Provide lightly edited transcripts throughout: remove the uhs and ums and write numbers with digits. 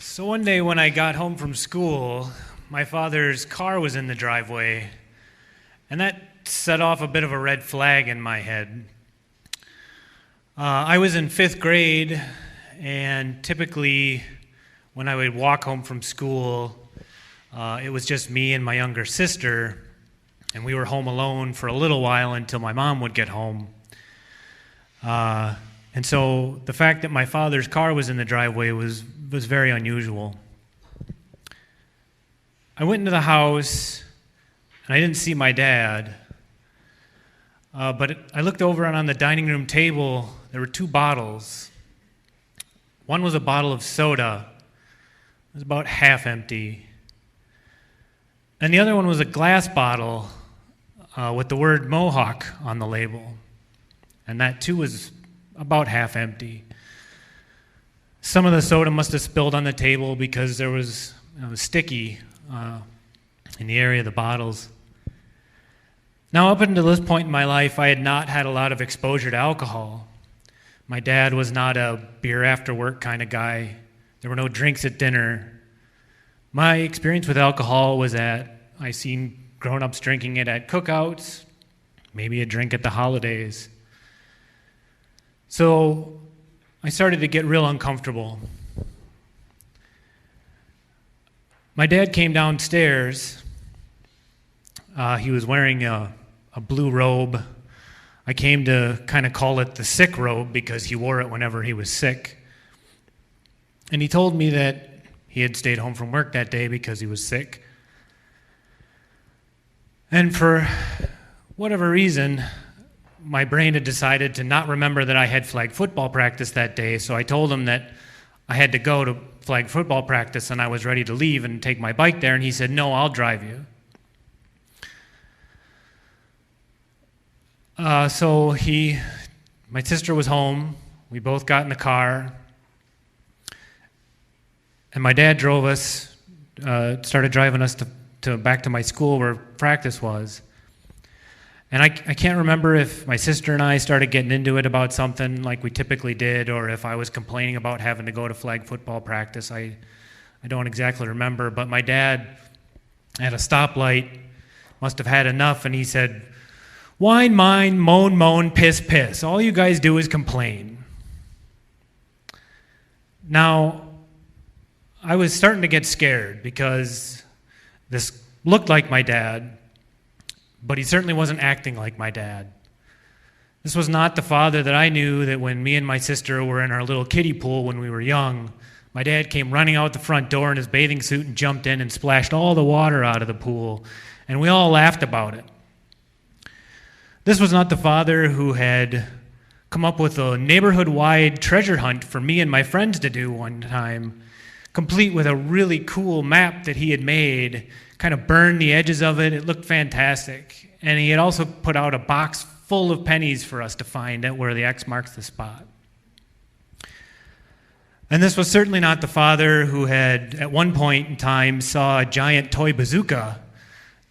So one day when I got home from school, my father's car was in the driveway, and that set off a bit of a red flag in my head. I was in 5th grade, and typically when I would walk home from school, it was just me and my younger sister, and we were home alone for a little while until my mom would get home. And so the fact that my father's car was in the driveway was very unusual. I went into the house, and I didn't see my dad, but I looked over, and on the dining room table, there were 2 bottles. One was a bottle of soda. It was about half empty. And the other one was a glass bottle with the word Mohawk on the label. And that too was about half empty. Some of the soda must have spilled on the table because it was sticky in the area of the bottles. Now, up until this point in my life, I had not had a lot of exposure to alcohol. My dad was not a beer after work kind of guy. There were no drinks at dinner. My experience with alcohol was that I seen grown-ups drinking it at cookouts, maybe a drink at the holidays. So I started to get real uncomfortable. My dad came downstairs. He was wearing a blue robe. I came to kind of call it the sick robe because he wore it whenever he was sick. And he told me that he had stayed home from work that day because he was sick. And for whatever reason, my brain had decided to not remember that I had flag football practice that day, so I told him that I had to go to flag football practice and I was ready to leave and take my bike there, and he said, "No, I'll drive you." My sister was home, we both got in the car, and my dad drove us, started driving us to back to my school where practice was. And I can't remember if my sister and I started getting into it about something like we typically did, or if I was complaining about having to go to flag football practice. I don't exactly remember, but my dad at a stoplight must have had enough, and he said, "Whine, mine, moan, moan, piss, piss. All you guys do is complain." Now, I was starting to get scared because this looked like my dad, but he certainly wasn't acting like my dad. This was not the father that I knew that when me and my sister were in our little kiddie pool when we were young, my dad came running out the front door in his bathing suit and jumped in and splashed all the water out of the pool, and we all laughed about it. This was not the father who had come up with a neighborhood-wide treasure hunt for me and my friends to do one time, complete with a really cool map that he had made, kind of burned the edges of it. It looked fantastic. And he had also put out a box full of pennies for us to find at where the X marks the spot. And this was certainly not the father who had, at one point in time, saw a giant toy bazooka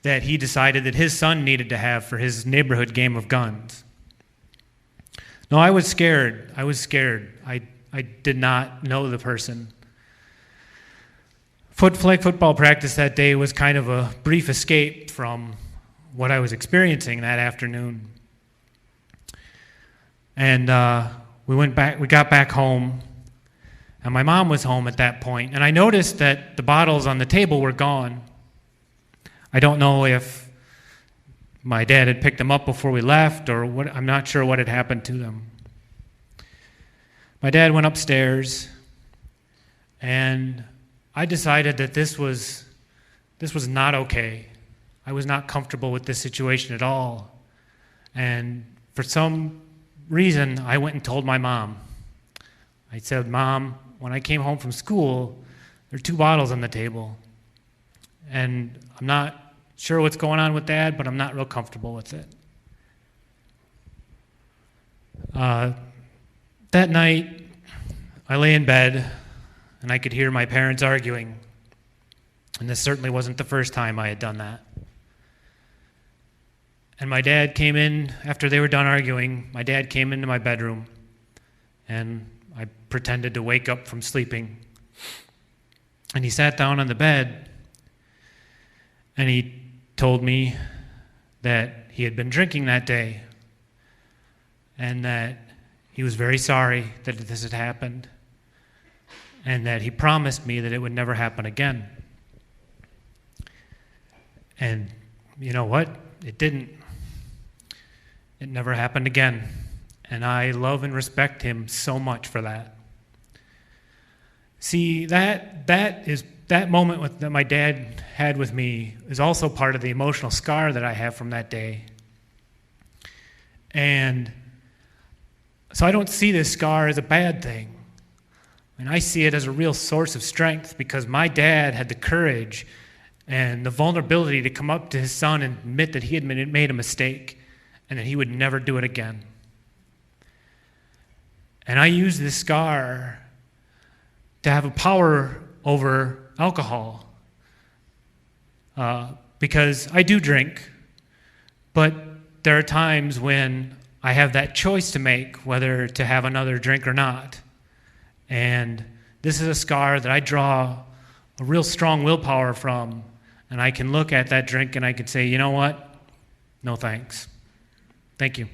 that he decided that his son needed to have for his neighborhood game of guns. No, I was scared. I did not know the person. Flag football practice that day was kind of a brief escape from what I was experiencing that afternoon. And we got back home, and my mom was home at that point, and I noticed that the bottles on the table were gone. I don't know if my dad had picked them up before we left or what. I'm not sure what had happened to them. My dad went upstairs, and I decided that this was not okay. I was not comfortable with this situation at all. And for some reason, I went and told my mom. I said, "Mom, when I came home from school, there are 2 bottles on the table. And I'm not sure what's going on with Dad, but I'm not real comfortable with it." That night, I lay in bed, and I could hear my parents arguing. And this certainly wasn't the first time I had done that. And my dad came in, after they were done arguing, my dad came into my bedroom, and I pretended to wake up from sleeping. And he sat down on the bed, and he told me that he had been drinking that day, and that he was very sorry that this had happened, and that he promised me that it would never happen again. And you know what? It didn't. It never happened again. And I love and respect him so much for that. See, that moment that my dad had with me is also part of the emotional scar that I have from that day. And so I don't see this scar as a bad thing. And I see it as a real source of strength, because my dad had the courage and the vulnerability to come up to his son and admit that he had made a mistake and that he would never do it again. And I use this scar to have a power over alcohol, because I do drink, but there are times when I have that choice to make whether to have another drink or not. And this is a scar that I draw a real strong willpower from, and I can look at that drink and I can say, you know what? No thanks. Thank you.